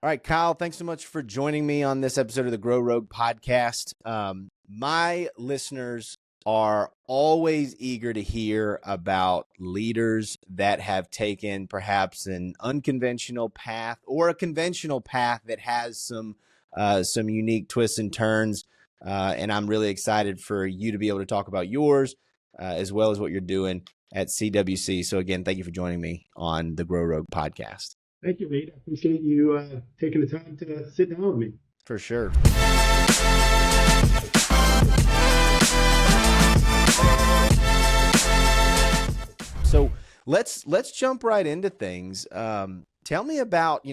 All right, Kyle, thanks so much for joining me on this episode of the Grow Rogue podcast. My listeners are always eager to hear about leaders that have taken perhaps an unconventional path or a conventional path that has some unique twists and turns. And I'm really excited for you to be able to talk about yours as well as what you're doing at CWC. So again, thank you for joining me on the Grow Rogue podcast. Thank you, Reade. I appreciate you taking the time to sit down with me. For sure. So let's jump right into things. Tell me about,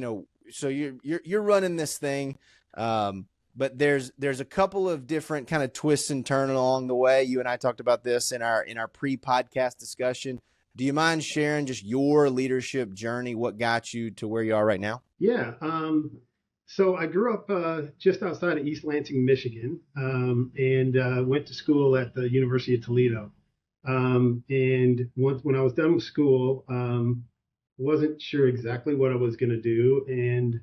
so you're running this thing, but there's a couple of different kind of twists and turns along the way. You and I talked about this in our pre-podcast discussion. Do you mind sharing just your leadership journey? What got you to where you are right now? Yeah. So I grew up just outside of East Lansing, Michigan, and went to school at the University of Toledo. And when I was done with school, wasn't sure exactly what I was going to do. And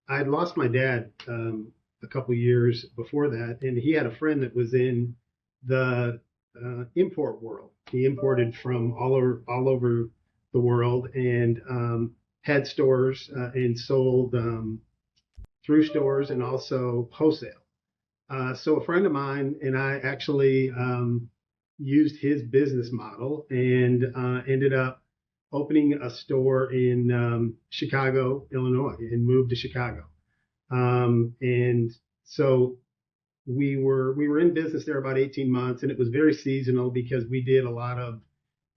I'd lost my dad a couple years before that, and he had a friend that was in the import world. He imported from all over the world and had stores and sold through stores and also wholesale. So a friend of mine and I actually used his business model and ended up opening a store in Chicago, Illinois, and moved to Chicago. And so we were in business there about 18 months, and it was very seasonal because we did a lot of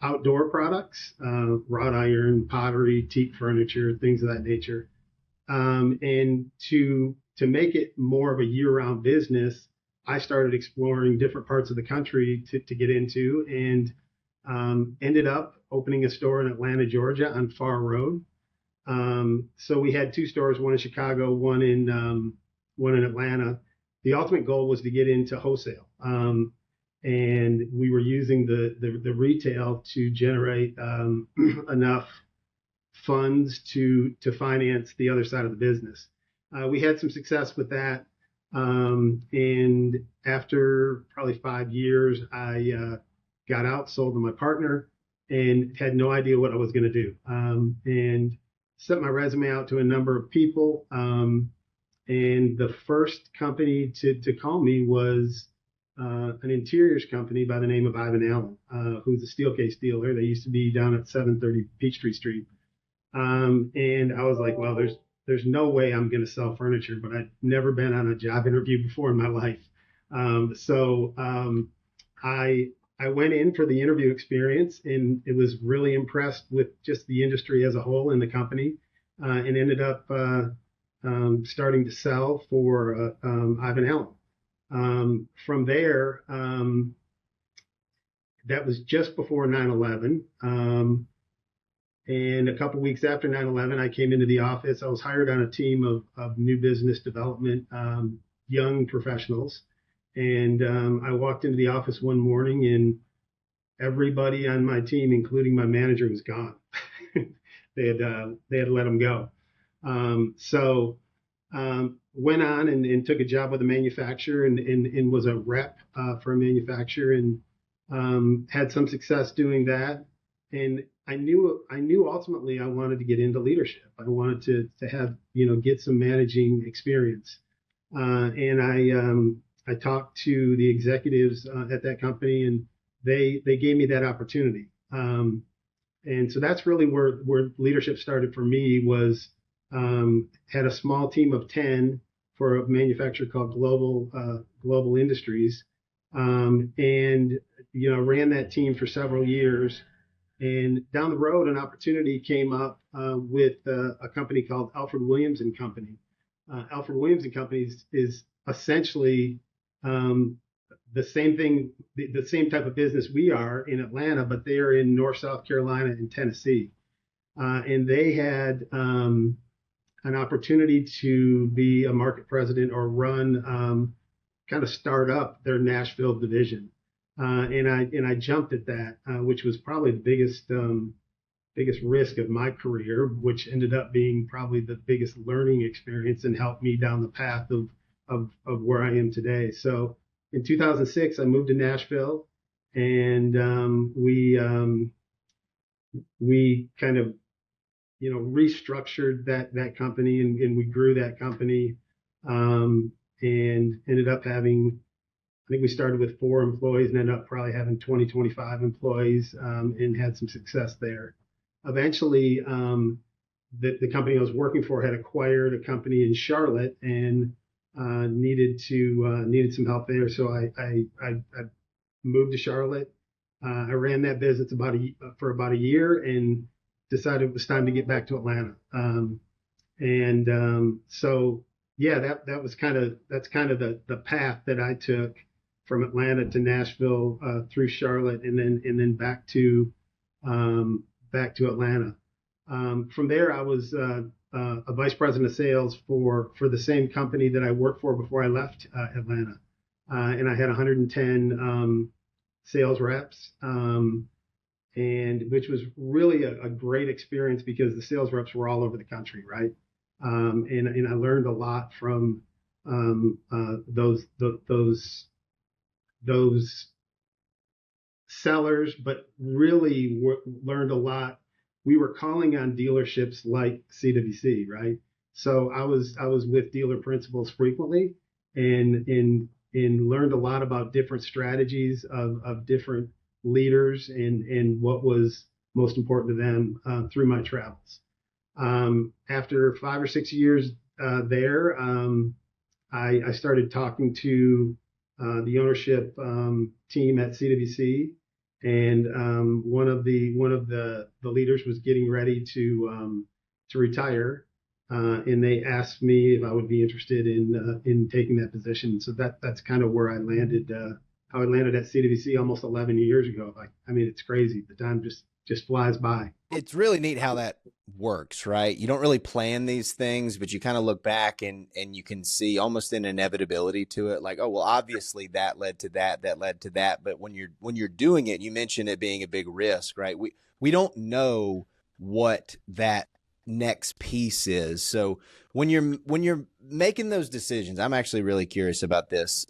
outdoor products, wrought iron, pottery, teak furniture, things of that nature. And to make it more of a year-round business, I started exploring different parts of the country to get into, and ended up opening a store in Atlanta, Georgia, on Farr Road. So we had two stores, one in Chicago, one in Atlanta. The ultimate goal was to get into wholesale, and we were using the retail to generate enough funds to finance the other side of the business. We had some success with that, and after probably 5 years, I got out, sold to my partner, and had no idea what I was going to do, and sent my resume out to a number of people. And the first company to call me was an interiors company by the name of Ivan Allen, who's a steel case dealer. They used to be down at 730 Peachtree Street. And I was like, well, there's no way I'm going to sell furniture, but I'd never been on a job interview before in my life. So I went in for the interview experience, and it was really impressed with just the industry as a whole and the company, and ended up starting to sell for Ivan Allen. From there, that was just before 9/11. And a couple weeks after 9/11, I came into the office. I was hired on a team of new business development, young professionals. And I walked into the office one morning, and everybody on my team, including my manager, was gone. They had let them go. So went on and took a job with a manufacturer and was a rep for a manufacturer, and had some success doing that. And I knew ultimately I wanted to get into leadership. I wanted to have, get some managing experience. And I talked to the executives at that company, and they gave me that opportunity. And so that's really where leadership started for me. Was had a small team of 10 for a manufacturer called Global Industries, and ran that team for several years. And down the road, an opportunity came up with a company called Alfred Williams and Company. Alfred Williams and Company is essentially the same thing, the same type of business we are in Atlanta, but they are in North South Carolina and Tennessee. And they had an opportunity to be a market president or run, kind of start up their Nashville division. And I jumped at that, which was probably the biggest risk of my career, which ended up being probably the biggest learning experience and helped me down the path of where I am today. So in 2006, I moved to Nashville, and we kind of restructured that company, and we grew that company, and ended up having, I think we started with 4 employees and ended up probably having 20, 25 employees, and had some success there. Eventually, the company I was working for had acquired a company in Charlotte, and needed some help there. So I moved to Charlotte. I ran that business for about a year, and decided it was time to get back to Atlanta. So yeah, that's kind of the path that I took from Atlanta to Nashville, through Charlotte, and then back to Atlanta. From there, I was a vice president of sales for the same company that I worked for before I left Atlanta, and I had 110 sales reps, and which was really a great experience because the sales reps were all over the country, right? And I learned a lot from those sellers, but really learned a lot. We were calling on dealerships like CWC, right? So I was with dealer principals frequently, and learned a lot about different strategies of different leaders, and what was most important to them, through my travels. After 5 or 6 years there, I started talking to the ownership team at CWC, and one of the leaders was getting ready to retire, and they asked me if I would be interested in taking that position. So that's kind of where I landed. How I landed at CWC almost 11 years ago. I mean, it's crazy. The time just flies by. It's really neat how that works, right? You don't really plan these things, but you kind of look back and you can see almost an inevitability to it. Like, oh, well, obviously that led to that, that led to that. But when you're doing it, you mentioned it being a big risk, right? We don't know what that next piece is. So when you're making those decisions, I'm actually really curious about this.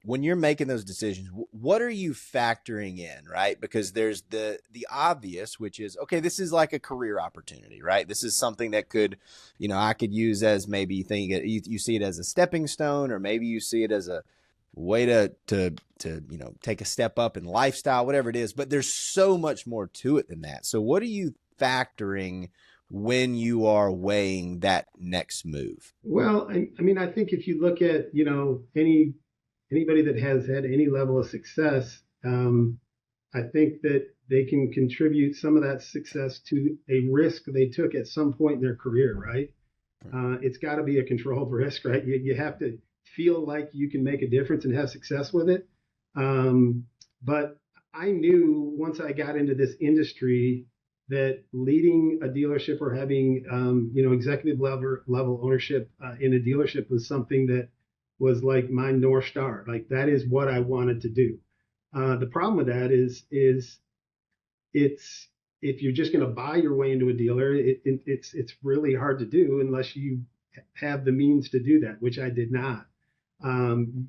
When you're making those decisions, what are you factoring in, right? Because there's the obvious, which is, okay, this is like a career opportunity, right? This is something that could, I could use as, maybe you see it as a stepping stone, or maybe you see it as a way to take a step up in lifestyle, whatever it is. But there's so much more to it than that. So what are you factoring when you are weighing that next move? Well, I mean, I think if you look at, anybody that has had any level of success, I think that they can contribute some of that success to a risk they took at some point in their career, right? It's got to be a controlled risk, right? You have to feel like you can make a difference and have success with it. But I knew once I got into this industry that leading a dealership or having executive level ownership in a dealership was something that was like my North Star. Like, that is what I wanted to do. The problem with that is it's, if you're just going to buy your way into a dealer, it's really hard to do unless you have the means to do that, which I did not.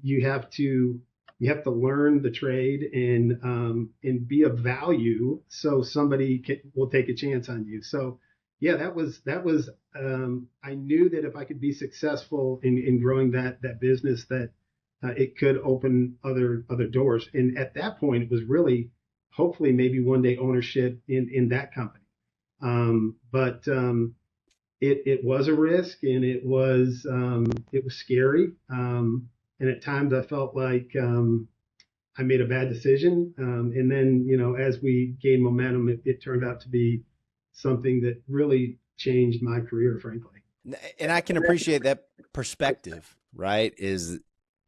You have to learn the trade and be of value, so somebody will take a chance on you. So yeah, that was I knew that if I could be successful in growing that business, that it could open other doors. And at that point, it was really, hopefully, maybe one day ownership in that company. But it was a risk, and it was scary. And at times I felt like I made a bad decision. And then, as we gained momentum, it turned out to be something that really changed my career, frankly. And I can appreciate that perspective, right? Is,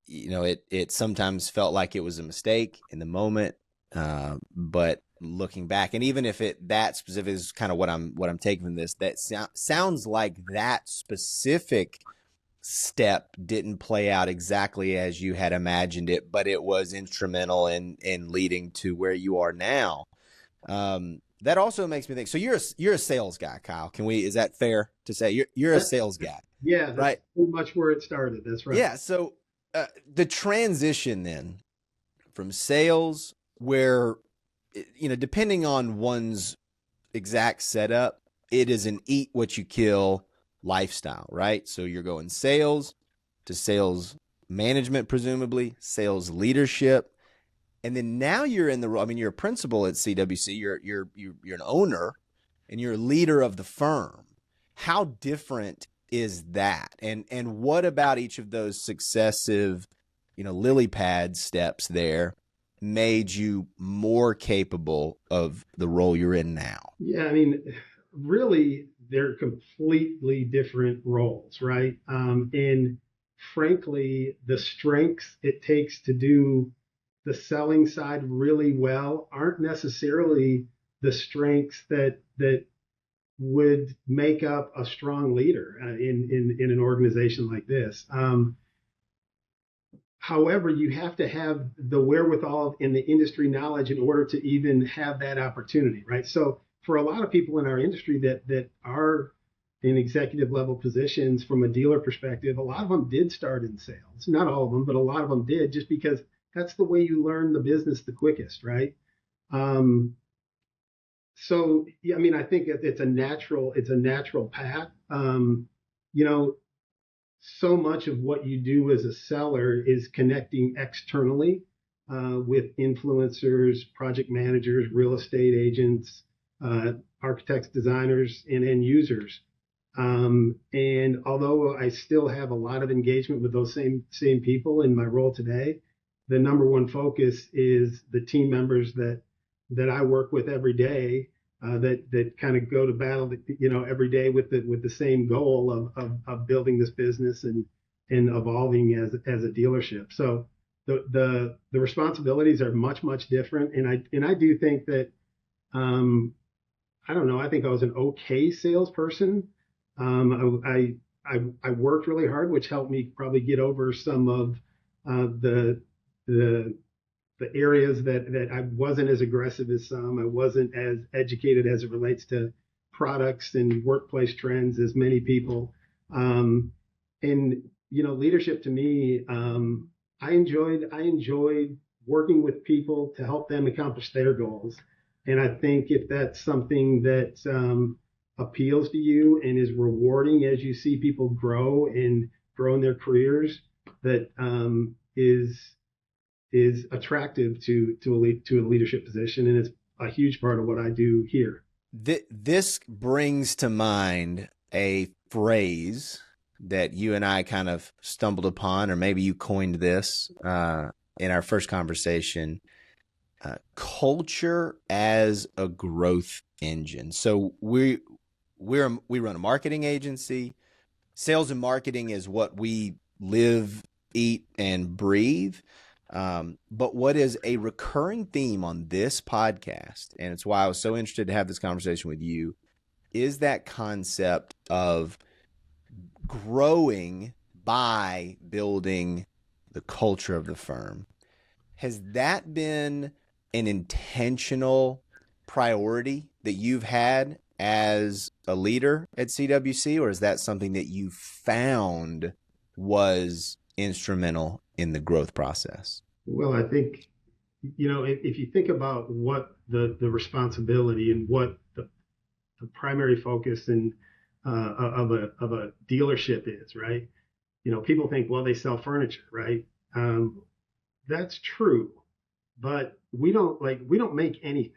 it sometimes felt like it was a mistake in the moment. But looking back, and even if that specific is kind of what I'm taking from this, that sounds like that specific step didn't play out exactly as you had imagined it, but it was instrumental in leading to where you are now. that also makes me think. So you're a sales guy, Kyle. Is that fair to say? You're a sales guy, Yeah, that's right? pretty much where it started. That's right. Yeah. So the transition then from sales, where depending on one's exact setup, it is an eat what you kill lifestyle, right? So you're going sales to sales management, presumably sales leadership, and then now you're in the role. I mean, you're a principal at CWC. You're an owner, and you're a leader of the firm. How different is that? And what about each of those successive, lily pad steps there made you more capable of the role you're in now? Yeah, I mean, really, they're completely different roles, right? And frankly, the strengths it takes to do the selling side really well aren't necessarily the strengths that would make up a strong leader in an organization like this. However, you have to have the wherewithal and the industry knowledge in order to even have that opportunity, right? So for a lot of people in our industry that are in executive level positions from a dealer perspective, a lot of them did start in sales. Not all of them, but a lot of them did, just because that's the way you learn the business the quickest, right? So yeah, I mean, I think it's a natural path. You know, so much of what you do as a seller is connecting externally with influencers, project managers, real estate agents, architects, designers, and end users. And although I still have a lot of engagement with those same people in my role today, the number one focus is the team members that I work with every day, that kind of go to battle, every day with the same goal of building this business and evolving as a dealership. So the responsibilities are much different, and I do think that, I don't know, I think I was an okay salesperson. I worked really hard, which helped me probably get over some of the areas that I wasn't as aggressive as some. I wasn't as educated as it relates to products and workplace trends as many people. And leadership to me, I enjoyed working with people to help them accomplish their goals. And I think if that's something that appeals to you and is rewarding as you see people grow in their careers, that is attractive to a leadership position, and it's a huge part of what I do here. This brings to mind a phrase that you and I kind of stumbled upon, or maybe you coined this in our first conversation. Culture as a growth engine. So we run a marketing agency. Sales and marketing is what we live, eat, and breathe. But what is a recurring theme on this podcast, and it's why I was so interested to have this conversation with you, is that concept of growing by building the culture of the firm. Has that been an intentional priority that you've had as a leader at CWC, or is that something that you found was instrumental in the growth process? Well, I think, if you think about what the responsibility and what the primary focus of a dealership is, right? People think, well, they sell furniture, right? That's true, but we don't make anything.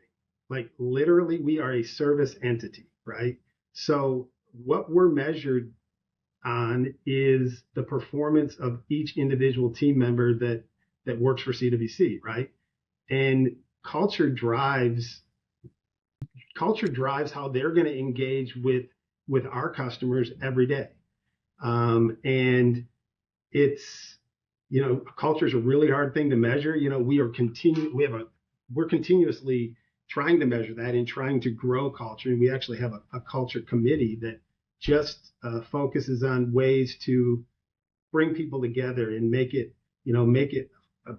Like literally, we are a service entity, right? So what we're measured on is the performance of each individual team member that works for CWC, right? And culture drives how they're going to engage with our customers every day. And it's, culture is a really hard thing to measure. We're continuously trying to measure that and trying to grow culture. And we actually have a culture committee that just focuses on ways to bring people together and make it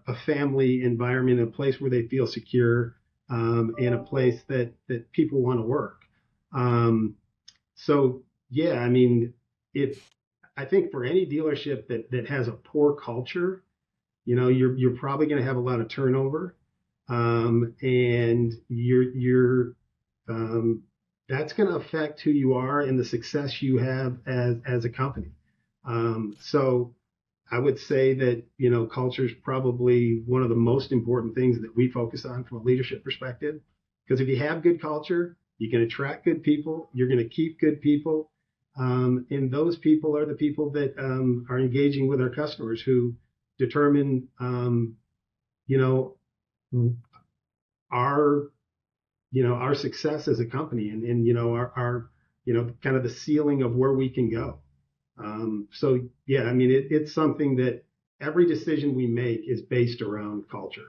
a family environment, a place where they feel secure, and a place that people want to work. So yeah, I mean, if I think for any dealership that has a poor culture, you're probably going to have a lot of turnover, and you're that's going to affect who you are and the success you have as a company. So I would say that culture is probably one of the most important things that we focus on from a leadership perspective. Because if you have good culture, you can attract good people. You're going to keep good people, and those people are the people that are engaging with our customers, who determine, you know, our our success as a company, and our kind of the ceiling of where we can go. So yeah, I mean, it's something that every decision we make is based around culture.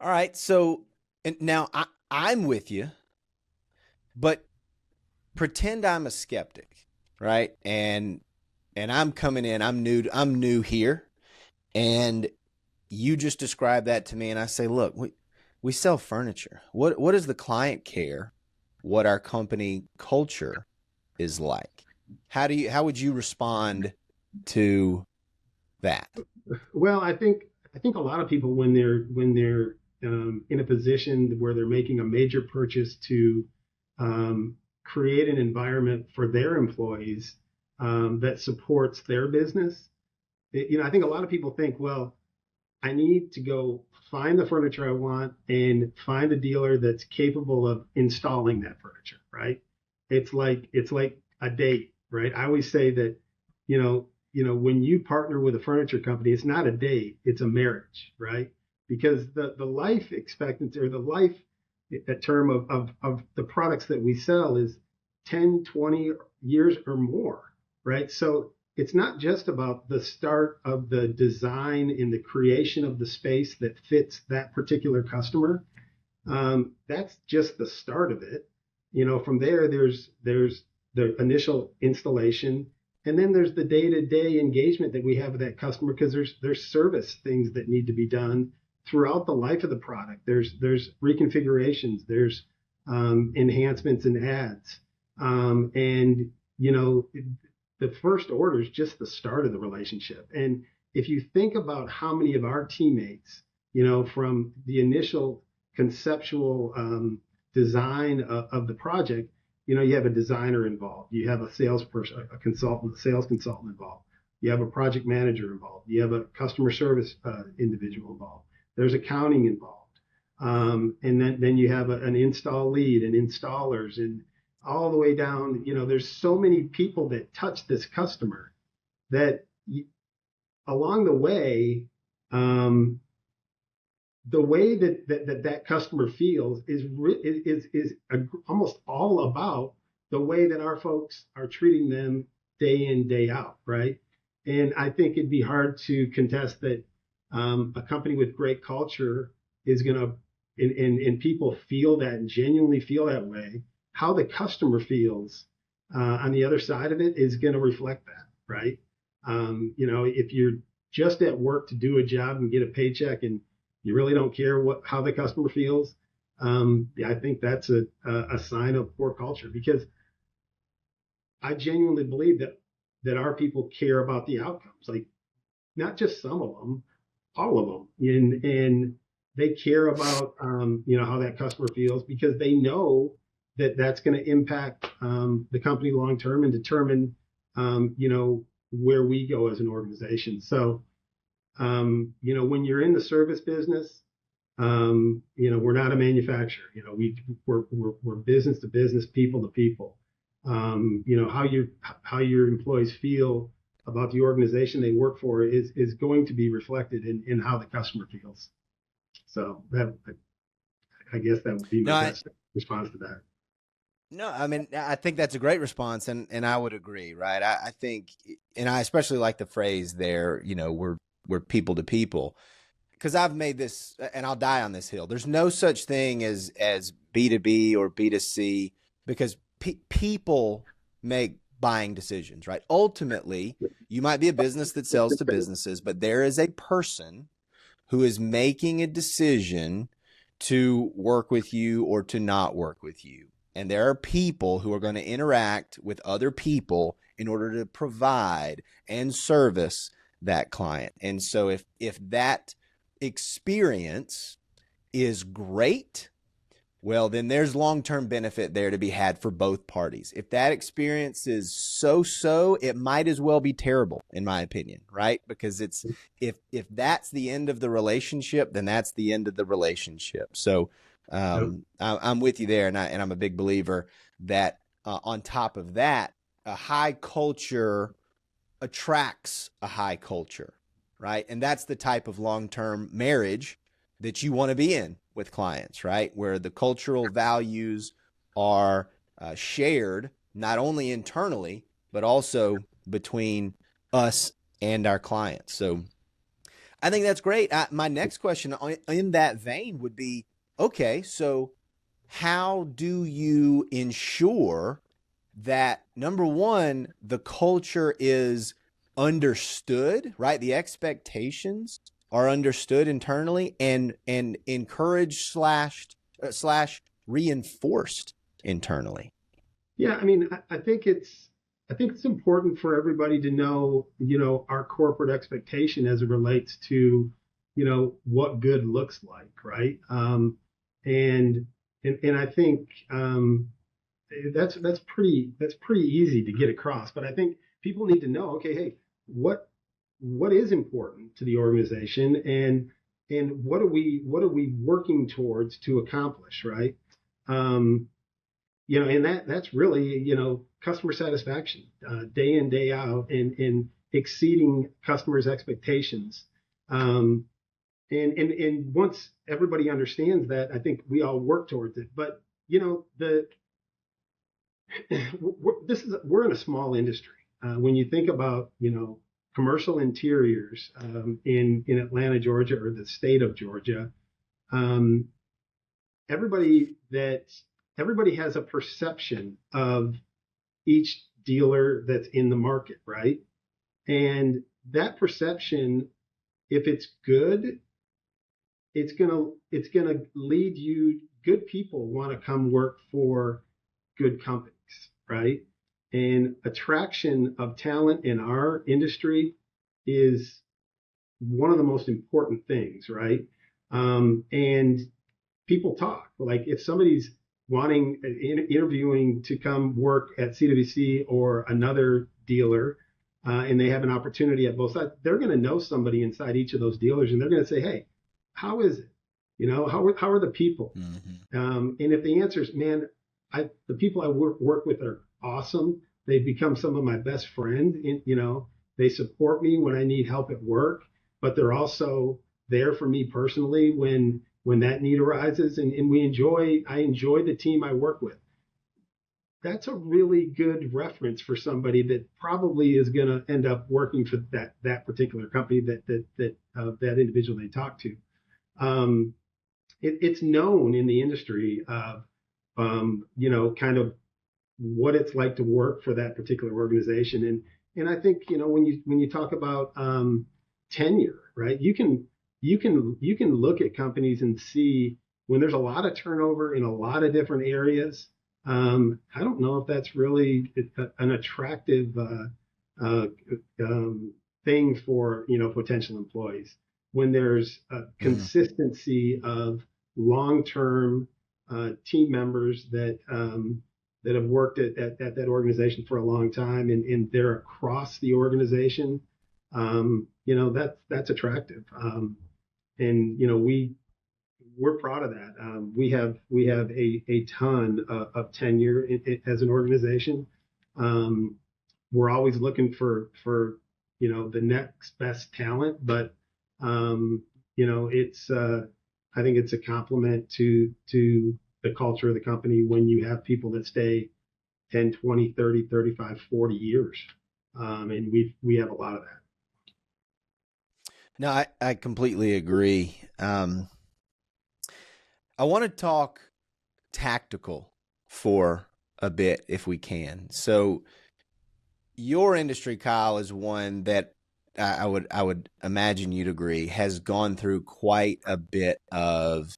All right. So and now I'm with you, but pretend I'm a skeptic, right? And I'm coming in, I'm new here, and you just described that to me, and I say, look, we sell furniture. What does the client care what our company culture is like? How would you respond to that? Well, I think a lot of people, when they're in a position where they're making a major purchase to create an environment for their employees that supports their business, I think a lot of people think, well, I need to go find the furniture I want and find a dealer that's capable of installing that furniture, right? It's like a date, right? I always say that, when you partner with a furniture company, it's not a date, it's a marriage, right? Because the life expectancy, or the life term of the products that we sell, is 10, 20 years or more, right? So it's not just about the start of the design and the creation of the space that fits that particular customer. That's just the start of it. From there, there's the initial installation, and then there's the day-to-day engagement that we have with that customer, because there's service things that need to be done throughout the life of the product. There's reconfigurations, there's enhancements and ads, and the first order is just the start of the relationship. And if you think about how many of our teammates, from the initial conceptual design of the project, you have a designer involved, you have a salesperson, a consultant, a sales consultant involved, you have a project manager involved, you have a customer service individual involved, there's accounting involved, and then you have an install lead and installers, and all the way down. There's so many people that touch this customer that along the way, the way that customer feels is almost all about the way that our folks are treating them day in, day out, right? And I think it'd be hard to contest that a company with great culture is going to, and people feel that and genuinely feel that way. How the customer feels on the other side of it is going to reflect that, right? If you're just at work to do a job and get a paycheck, and you really don't care how the customer feels, I think that's a sign of poor culture. Because I genuinely believe that our people care about the outcomes, like not just some of them, all of them, and they care about how that customer feels, because they know that that's going to impact the company long term and determine where we go as an organization. So when you're in the service business, we're not a manufacturer. We're business to business, people to people. How your employees feel about the organization they work for is going to be reflected in how the customer feels. So I guess that would be my best response to that. No, I mean, I think that's a great response, and I would agree, right? I think, and I especially like the phrase there, we're people to people, because I've made this, and I'll die on this hill. There's no such thing as B2B or B2C, because people make buying decisions, right? Ultimately, you might be a business that sells to businesses, but there is a person who is making a decision to work with you or to not work with you. And there are people who are going to interact with other people in order to provide and service that client. And so if that experience is great, well, then there's long-term benefit there to be had for both parties. If that experience is so-so, it might as well be terrible, in my opinion, right? Because it's if that's the end of the relationship, then that's the end of the relationship. So I'm with you there, and I'm a big believer that on top of that, a high culture attracts a high culture, right? And that's the type of long-term marriage that you want to be in with clients, right? Where the cultural values are shared not only internally, but also between us and our clients. So I think that's great. My next question in that vein would be, okay, so how do you ensure that, number one, the culture is understood, right? The expectations are understood internally and encouraged slash reinforced internally. Yeah, I mean, I think it's important for everybody to know, our corporate expectation as it relates to, what good looks like, right? And I think that's pretty easy to get across. But I think people need to know, okay, hey, what is important to the organization, and what are we working towards to accomplish, right? And that's really, customer satisfaction, day in, day out, and exceeding customers' expectations. And once everybody understands that, I think we all work towards it. But we're in a small industry. When you think about, commercial interiors in Atlanta, Georgia, or the state of Georgia, um, everybody has a perception of each dealer that's in the market, right? And that perception, if it's good, it's gonna lead you. Good people want to come work for good companies, right? And attraction of talent in our industry is one of the most important things, right? And people talk. Like if somebody's interviewing to come work at CWC or another dealer, and they have an opportunity at both sides, they're going to know somebody inside each of those dealers, and they're going to say, "Hey, how is it? How are the people?" And if the answer is, "Man, the people I work with are awesome. They've become some of my best friends. They support me when I need help at work, but they're also there for me personally when that need arises, and I enjoy the team I work with." That's a really good reference for somebody that probably is going to end up working for that particular company that individual they talk to. It's known in the industry of kind of what it's like to work for that particular organization, and I think when you talk about tenure, right? You can look at companies and see when there's a lot of turnover in a lot of different areas. I don't know if that's really an attractive thing for potential employees. When there's a consistency of long-term team members that have worked at that organization for a long time, and they're across the organization, that's attractive. And we're proud of that. We have a ton of tenure as an organization. We're always looking for the next best talent, but it's I think it's a compliment to the culture of the company when you have people that stay 10, 20, 30, 35, 40 years. And we have a lot of that. No, I completely agree. I want to talk tactical for a bit if we can. So your industry, Kyle, is one that I would imagine you'd agree has gone through quite a bit of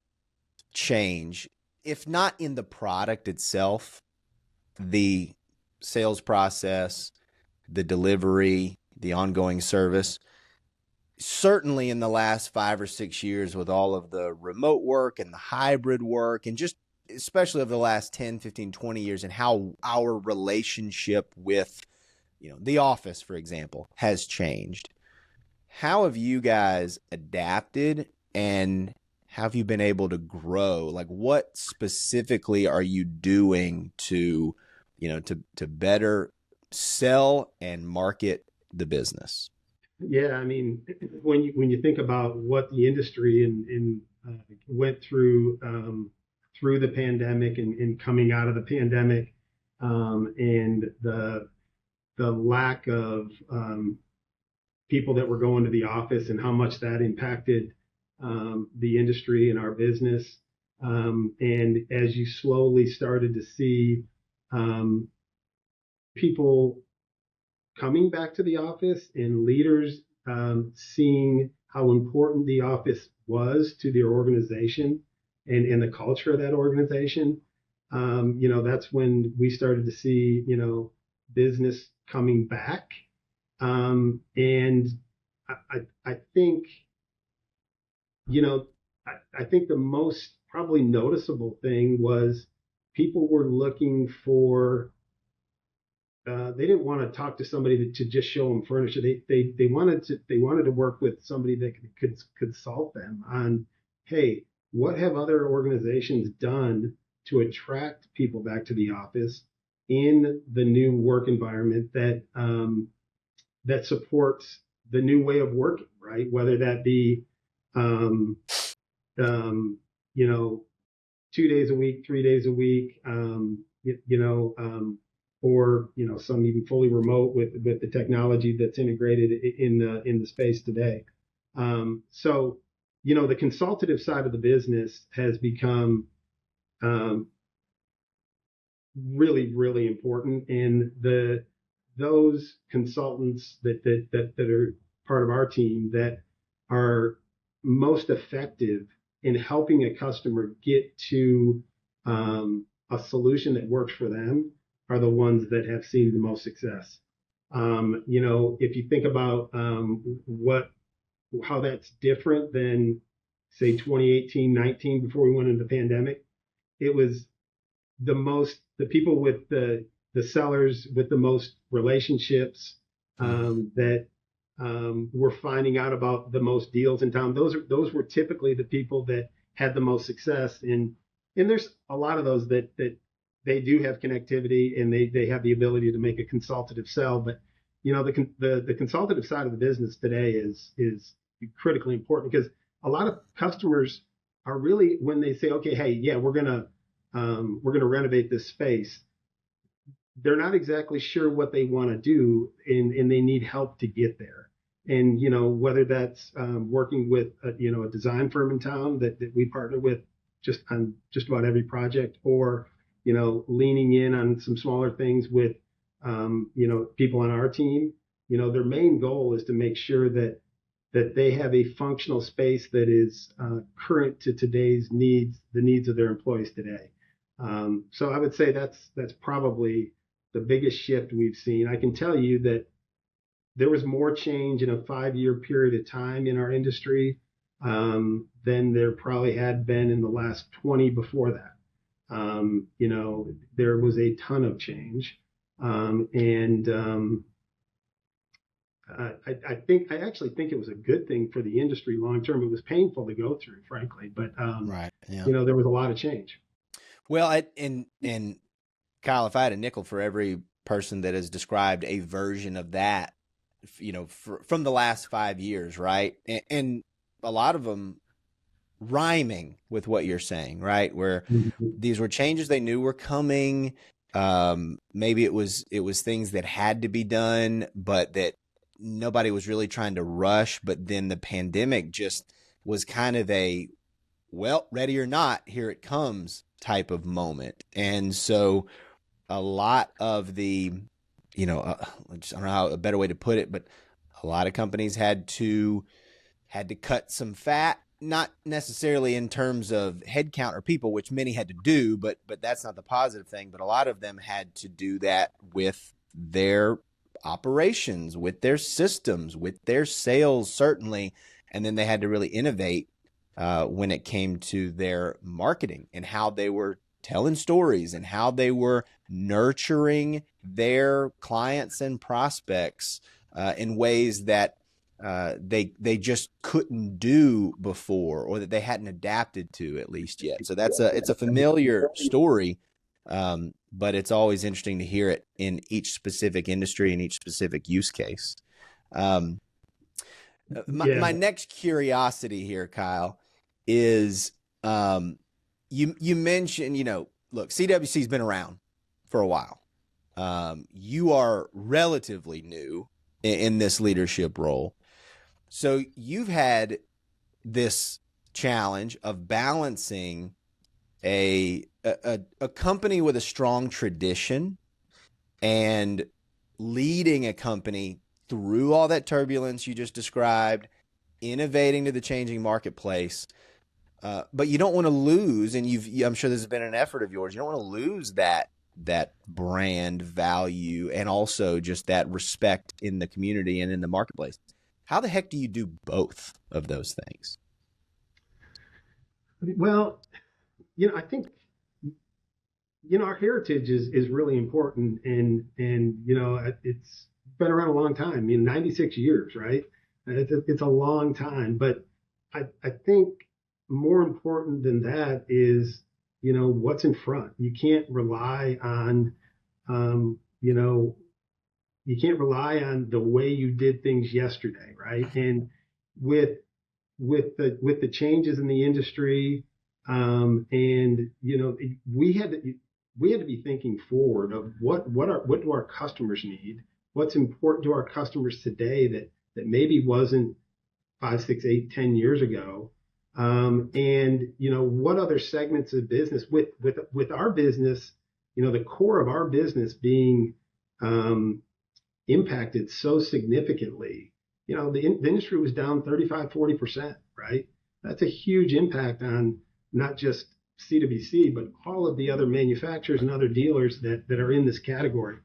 change, if not in the product itself, the sales process, the delivery, the ongoing service. Certainly in the last 5 or 6 years with all of the remote work and the hybrid work, and just especially over the last 10, 15, 20 years, and how our relationship with, the office, for example, has changed. How have you guys adapted, and how have you been able to grow? Like, what specifically are you doing to, to better sell and market the business? Yeah, I mean, when you think about what the industry went through the pandemic and coming out of the pandemic, and the lack of people that were going to the office and how much that impacted the industry and our business. And as you slowly started to see people coming back to the office and leaders seeing how important the office was to their organization and the culture of that organization, that's when we started to see, business coming back. And I think, I think the most probably noticeable thing was people were looking for, they didn't want to talk to somebody to just show them furniture. They wanted to work with somebody that could consult them on, hey, what have other organizations done to attract people back to the office in the new work environment that supports the new way of working, right? Whether that be, you know, 2 days a week, 3 days a week, or some even fully remote with the technology that's integrated in the space today. So the consultative side of the business has become really, really important, and those consultants that are part of our team that are most effective in helping a customer get to a solution that works for them are the ones that have seen the most success. If you think about how that's different than say 2018, 19, before we went into the pandemic, it was the people with the sellers with the most relationships that were finding out about the most deals in town. Those were typically the people that had the most success. And there's a lot of those that they do have connectivity and they have the ability to make a consultative sell. But the consultative side of the business today is critically important, because a lot of customers are really, when they say, okay, hey, yeah, we're gonna renovate this space, they're not exactly sure what they want to do, and they need help to get there. And whether that's working with a design firm in town that we partner with on just about every project, or leaning in on some smaller things with people on our team. Their main goal is to make sure that they have a functional space that is current to today's needs, the needs of their employees today. So I would say that's probably the biggest shift we've seen. I can tell you that there was more change in a 5-year period of time in our industry than there probably had been in the last 20 before that. There was a ton of change. I actually think it was a good thing for the industry long term. It was painful to go through, frankly, but Right. Yeah. there was a lot of change. Well, and Kyle, if I had a nickel for every person that has described a version of that, from the last 5 years, right? And a lot of them rhyming with what you're saying, right? Where these were changes they knew were coming. Maybe it was things that had to be done, but that nobody was really trying to rush. But then the pandemic just was kind of a, well, ready or not, here it comes type of moment. And so a lot of the, I don't know how a better way to put it, but a lot of companies had to cut some fat, not necessarily in terms of headcount or people, which many had to do, but that's not the positive thing. But a lot of them had to do that with their operations, with their systems, with their sales, certainly. And then they had to really innovate when it came to their marketing and how they were telling stories and how they were nurturing their clients and prospects in ways that they just couldn't do before, or that they hadn't adapted to at least yet. So it's a familiar story, but it's always interesting to hear it in each specific industry and each specific use case. My next curiosity here, Kyle, is you mentioned, look, CWC's been around for a while. You are relatively new in this leadership role. So you've had this challenge of balancing a company with a strong tradition and leading a company through all that turbulence you just described, innovating to the changing marketplace. But you don't want to lose, and I'm sure this has been an effort of yours, you don't want to lose that brand value and also just that respect in the community and in the marketplace. How the heck do you do both of those things? Well, I think, our heritage is really important, and it's been around a long time. 96 years, right? It's a long time, but I think more important than that is, what's in front. You can't rely on, you can't rely on the way you did things yesterday, right? And with the changes in the industry, and we had to be thinking forward of what do our customers need, what's important to our customers today that maybe wasn't 5, 6, 8, 10 years ago, and what other segments of business with our business, the core of our business being impacted so significantly. The industry was down 35-40%, right? That's a huge impact on not just CWC, but all of the other manufacturers and other dealers that are in this category.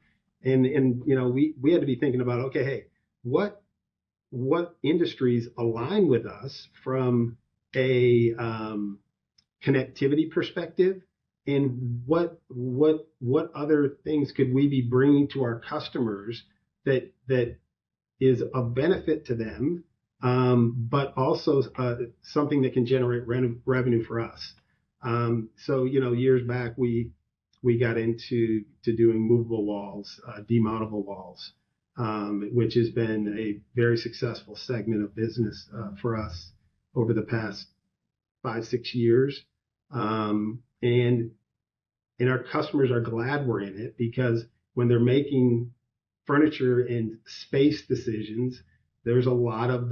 And we had to be thinking about, okay, hey, what industries align with us from a connectivity perspective, and what other things could we be bringing to our customers that is a benefit to them, but also something that can generate revenue for us. So years back we got into doing movable walls, demountable walls, which has been a very successful segment of business for us over the past 5-6 years, and our customers are glad we're in it, because when they're making furniture and space decisions, there's a lot of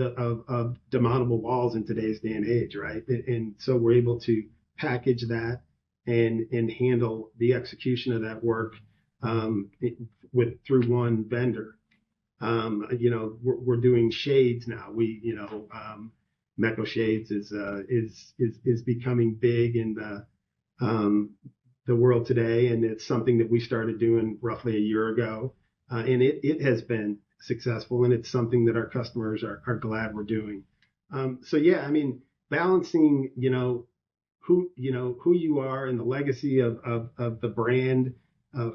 demountable walls in today's day and age, right? And so we're able to package that and handle the execution of that work through one vendor. We're doing shades now. Meco Shades is becoming big in the world today, and it's something that we started doing roughly a year ago, and it has been successful, and it's something that our customers are glad we're doing. So yeah, balancing who you are and the legacy of the brand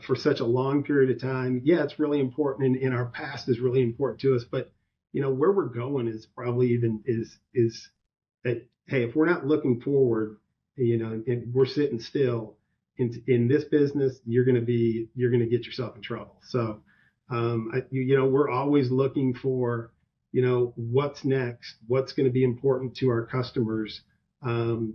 for such a long period of time. Yeah, it's really important, and our past is really important to us, but where we're going is probably even is that, hey, if we're not looking forward, and we're sitting still in this business, you're going to get yourself in trouble. So we're always looking for what's next, what's going to be important to our customers down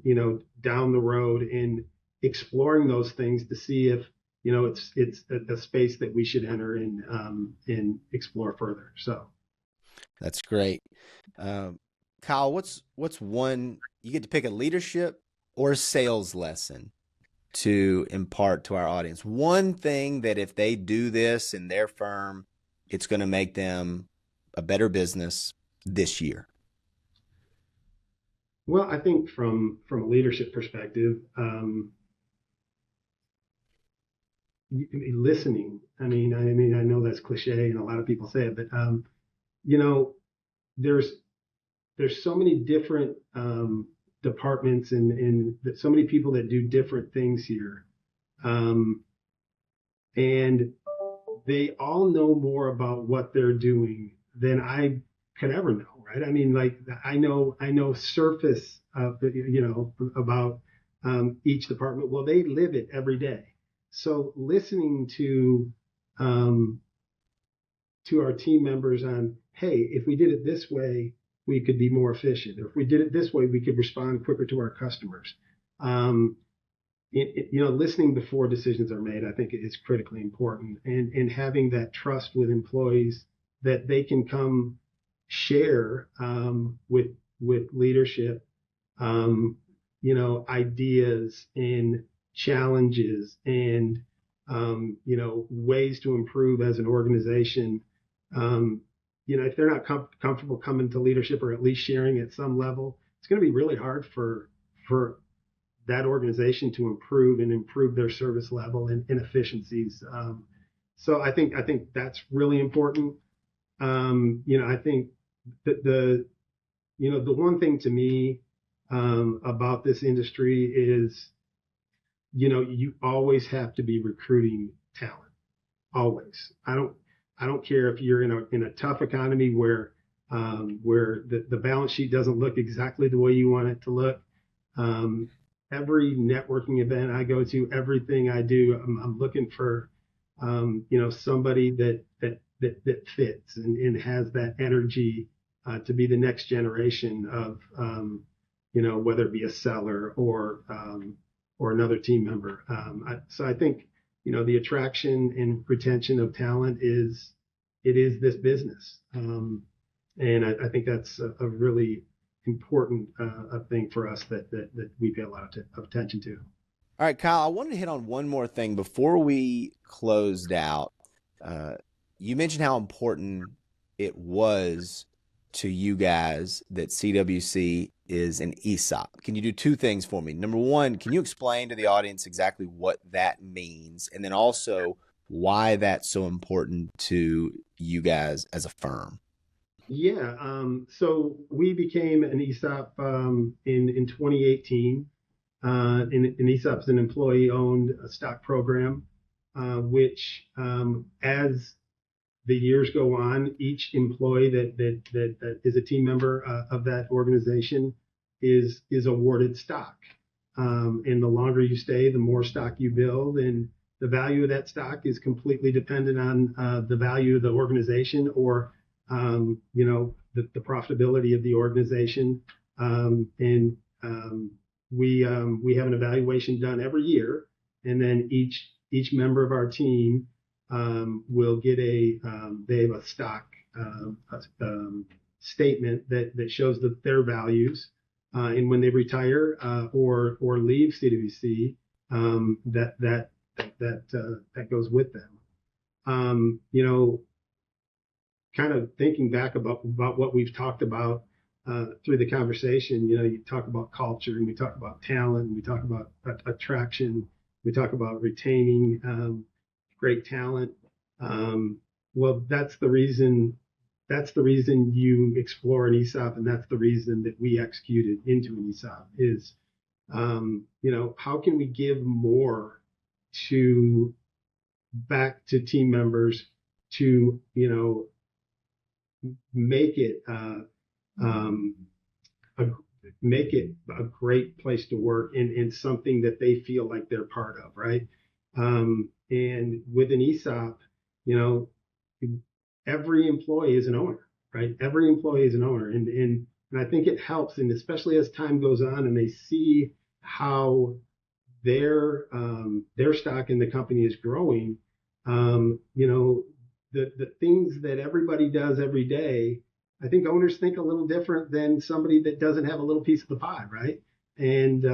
the road, and exploring those things to see if it's a space that we should enter in and explore further. So that's great. Kyle, what's one, you get to pick a leadership or a sales lesson to impart to our audience? One thing that if they do this in their firm, it's going to make them a better business this year. Well, I think from a leadership perspective, listening. I know that's cliche, and a lot of people say it, but you know, there's so many different departments and so many people that do different things here, um, and they all know more about what they're doing than I could ever know, right? I mean, like I know surface of about each department. Well, they live it every day. So listening um, to our team members on, hey, if we did it this way, we could be more efficient. Or if we did it this way, we could respond quicker to our customers. Um, Listening before decisions are made, I think is critically important, and having that trust with employees that they can come share with leadership, um, ideas and challenges and ways to improve as an organization. Um, if they're not comfortable coming to leadership or at least sharing at some level, it's going to be really hard for that organization to improve their service level and efficiencies. So I think that's really important. I think that the one thing to me about this industry is, you always have to be recruiting talent. Always. I don't care if you're in a tough economy where the balance sheet doesn't look exactly the way you want it to look. Um, every networking event I go to, everything I do, I'm looking for somebody that fits and has that energy to be the next generation of whether it be a seller or another team member. So I think the attraction and retention of talent is this business, and I think that's a really important thing for us that we pay a lot of attention to. All right, Kyle, I wanted to hit on one more thing before we closed out. Uh, you mentioned how important it was to you guys that CWC is an ESOP. Can you do two things for me? Number one, can you explain to the audience exactly what that means? And then also why that's so important to you guys as a firm? Yeah, so we became an ESOP in 2018. An ESOP is an employee-owned stock program, which, as the years go on, each employee that is a team member of that organization is awarded stock. And the longer you stay, the more stock you build, and the value of that stock is completely dependent on the value of the organization or the profitability of the organization. And we have an evaluation done every year, and then each member of our team will get they have a stock statement that shows their values, and when they retire or leave CWC, that goes with them. Um, you know, Kind of thinking back about what we've talked about through the conversation. You talk about culture, and we talk about talent, and we talk about attraction, we talk about retaining great talent. Um, well, that's the reason. That's the reason you explore an ESOP, and that's the reason that we executed into an ESOP. Is how can we give more to back to team members to make it um, a, make it a great place to work and something that they feel like they're part of, right? And with an ESOP, you know, every employee is an owner, right? Every employee is an owner, and I think it helps, and especially as time goes on and they see how their stock in the company is growing. The things that everybody does every day, I think owners think a little different than somebody that doesn't have a little piece of the pie, right? And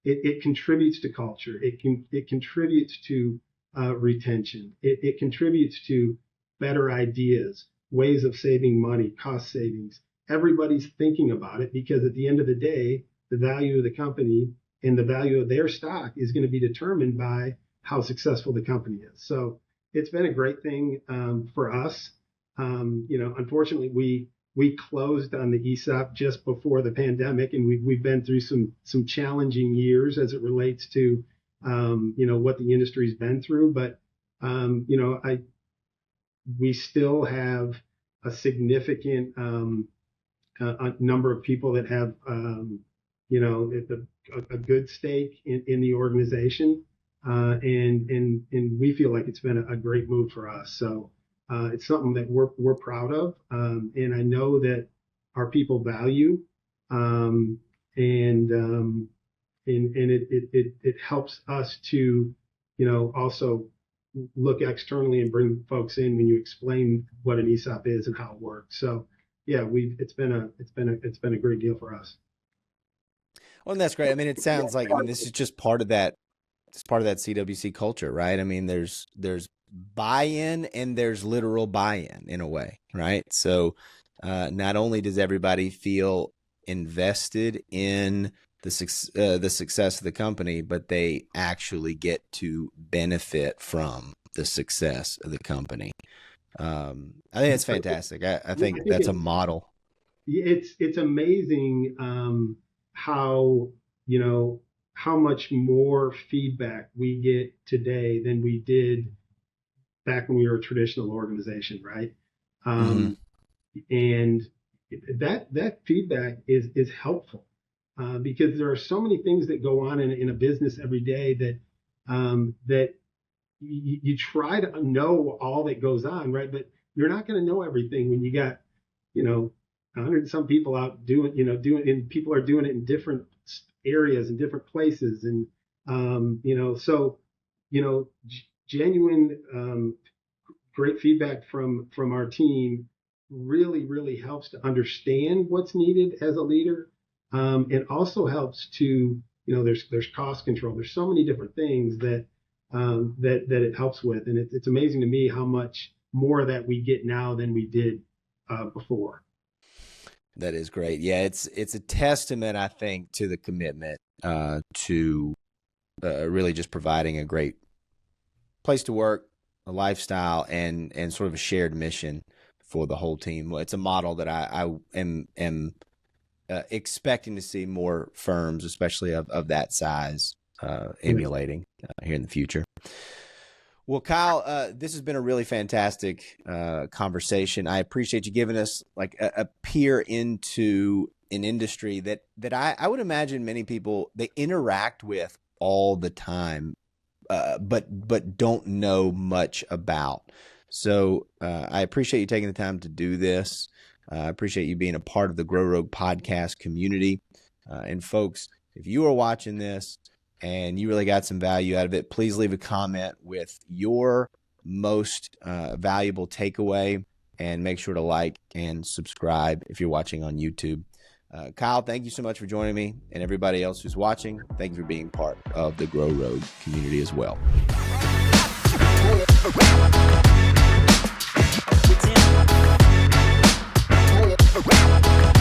it contributes to culture. It contributes to retention. It contributes to better ideas, ways of saving money, cost savings. everybody's thinking about it, because at the end of the day, the value of the company and the value of their stock is going to be determined by how successful the company is. So it's been a great thing for us. Unfortunately, we closed on the ESOP just before the pandemic, and we've been through some challenging years as it relates to what the industry's been through. But we still have a significant a number of people that have a good stake in the organization, and we feel like it's been a great move for us. So it's something that we're proud of, and I know that our people value, and it helps us to also look externally and bring folks in when you explain what an ESOP is and how it works. So yeah, it's been a great deal for us. Well, and that's great. I mean, it sounds like, this is just part of that. It's part of that CWC culture, right? I mean, there's buy-in and there's literal buy-in in a way, right? So not only does everybody feel invested in the success of the company, but they actually get to benefit from the success of the company. I think it's fantastic. I think that's a model. It's amazing how much more feedback we get today than we did back when we were a traditional organization, right? And that feedback is helpful because there are so many things that go on in a business every day that you try to know all that goes on, right? But you're not going to know everything when you got 100 and some people out doing, and people are doing it in different areas and different places, and genuine great feedback from our team really helps to understand what's needed as a leader, and also helps to there's cost control. There's so many different things that it helps with, and it's amazing to me how much more of that we get now than we did before. That is great. Yeah, it's a testament, I think, to the commitment to really just providing a great place to work, a lifestyle, and sort of a shared mission for the whole team. Well, it's a model that I am expecting to see more firms, especially of that size, emulating here in the future. Well, Kyle, this has been a really fantastic conversation. I appreciate you giving us like a peer into an industry that I would imagine many people, they interact with all the time, but don't know much about. So I appreciate you taking the time to do this. I appreciate you being a part of the Grow Rogue podcast community. And folks, if you are watching this and you really got some value out of it, please leave a comment with your most valuable takeaway, and make sure to like and subscribe if you're watching on YouTube. Kyle, thank you so much for joining me, and everybody else who's watching, thank you for being part of the Grow Rogue community as well. With